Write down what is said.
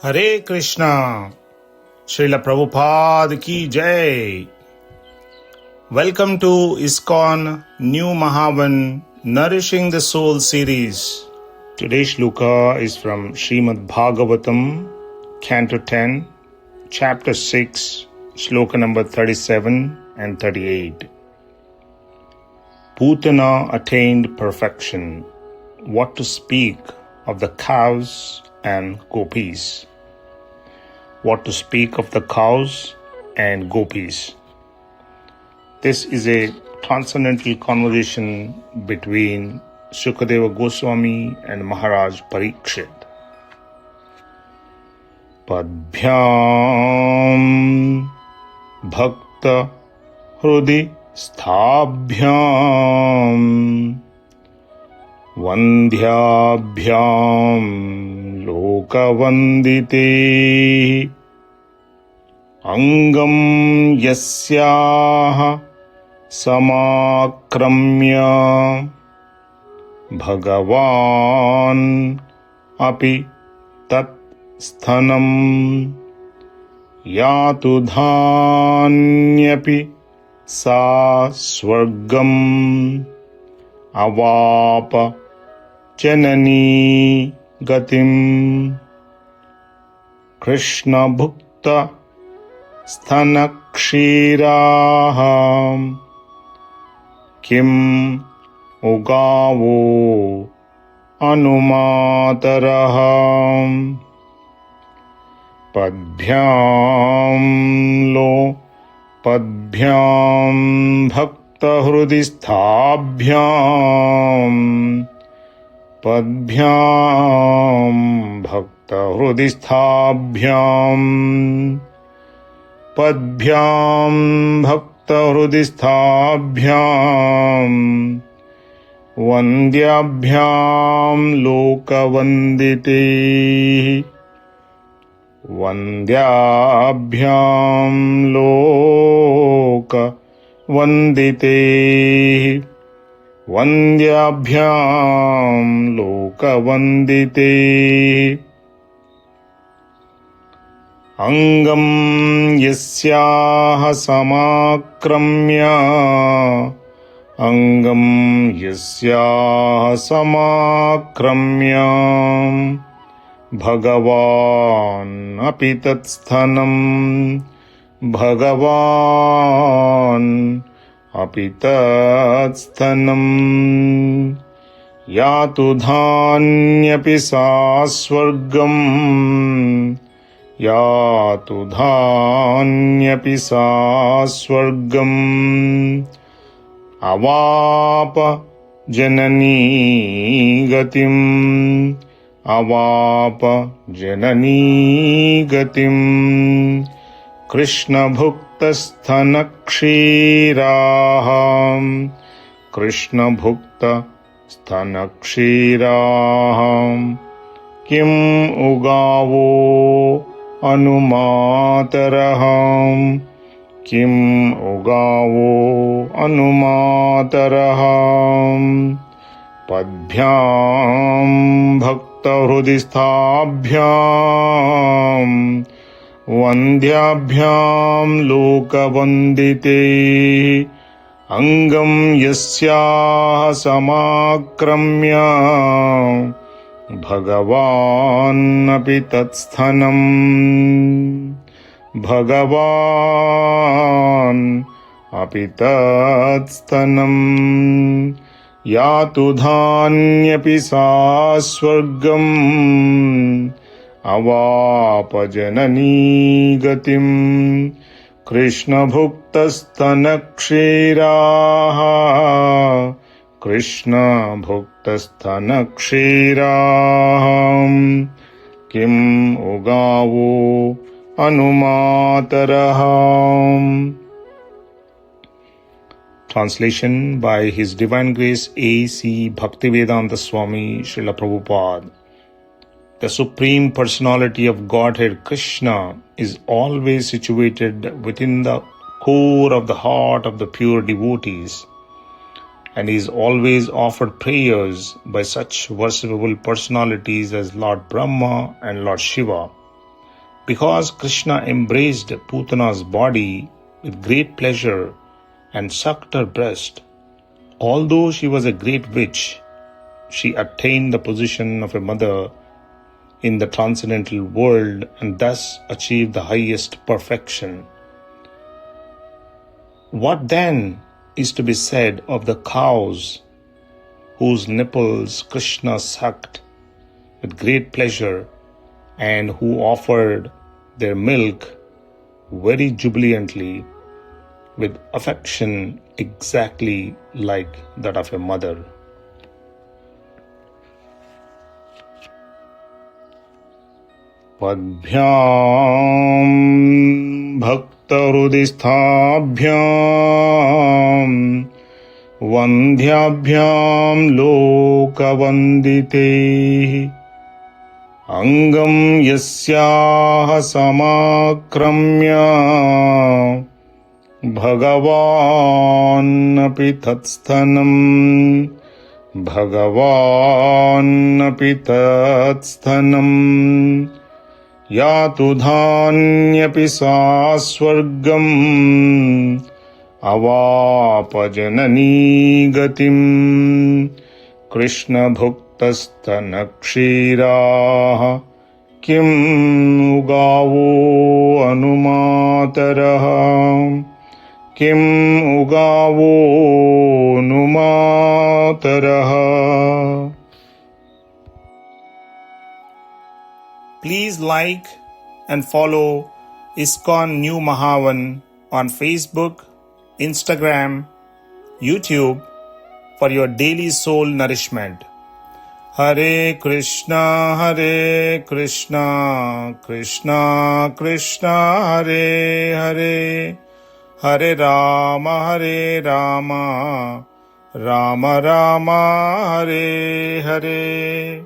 Hare Krishna, Srila Prabhupada ki Jai. Welcome to ISKCON New Mahavan Nourishing the Soul series. Today's shloka is from Srimad Bhagavatam, Canto 10, Chapter 6, shloka number 37 and 38. Putana attained perfection. What to speak of the cows and gopis? What to speak of the cows and gopis? This is a transcendental conversation between Sukadeva Goswami and Maharaj Parikshit. Padbhyam bhakta hrudi sthabhyam Vandhyabhyam lokavandite Angam yasyaha samakramya Bhagavan api tat sthanam Yatu dhanyapi sa swargam Avapa Janani Gatim Krishna Bhukta Sthanakshiraham Kim Ugavo Anumataraham Padbhyam Lo Padbhyam Bhakta Hrudisthabhyam Padbhyam Bhakta Hrudisthabhyam Padbhyam Bhakta Hrudisthabhyam Vandyabhyam Lokavandite Vandyabhyam Lokavandite Vandyabhyam Lokavandite Angam yasyaha samakramya Angam yasyaha samakramya Bhagavan api tat sthanam Bhagavan api tat sthanam Yatu dhanyapi sa swargam Yatu dhanyapi sa swargam Avapa janani gatim Avapa janani gatim Krishna bhukta sthanakshiraham Krishna bhukta sthanakshiraham Kim ugavo anumataraham Kim ugavo anumataraham Padbhyam bhakta hrudisthabhyam Vandyabhyam lokavandite Angam yasyaha samakramya Bhagavan api tat sthanam Bhagavan api tat sthanam Yatu dhanyapi sa swargam Avapa janani gatim Krishna bhukta sthanakshiraha Krishna bhukta sthanakshiraham Kim ugavo anumataraham. Translation by His Divine Grace A.C. Bhaktivedanta Swami Srila Prabhupada. The Supreme Personality of Godhead Krishna is always situated within the core of the heart of the pure devotees and is always offered prayers by such worshipable personalities as Lord Brahma and Lord Shiva. Because Krishna embraced Putana's body with great pleasure and sucked her breast, although she was a great witch, she attained the position of a mother in the transcendental world and thus achieved the highest perfection. What then is to be said of the cows whose nipples Krishna sucked with great pleasure and who offered their milk very jubilantly with affection exactly like that of a mother? Padbhyam bhaktarudisthabhyam Vandhyabhyam lokavandite Angam yasyaha samakramya Bhagavan api tatsthanam Yatu dhanyapi saswargam Avapajanani gatim Krishna bhuktasthanakshiraa Kim ugavo anumataraha Kim ugavo anumataraha. Please like and follow ISKCON New Mahavan on Facebook, Instagram, YouTube for your daily soul nourishment. Hare Krishna, Krishna Krishna, Hare Hare, Hare Rama, Rama Rama, Hare Hare.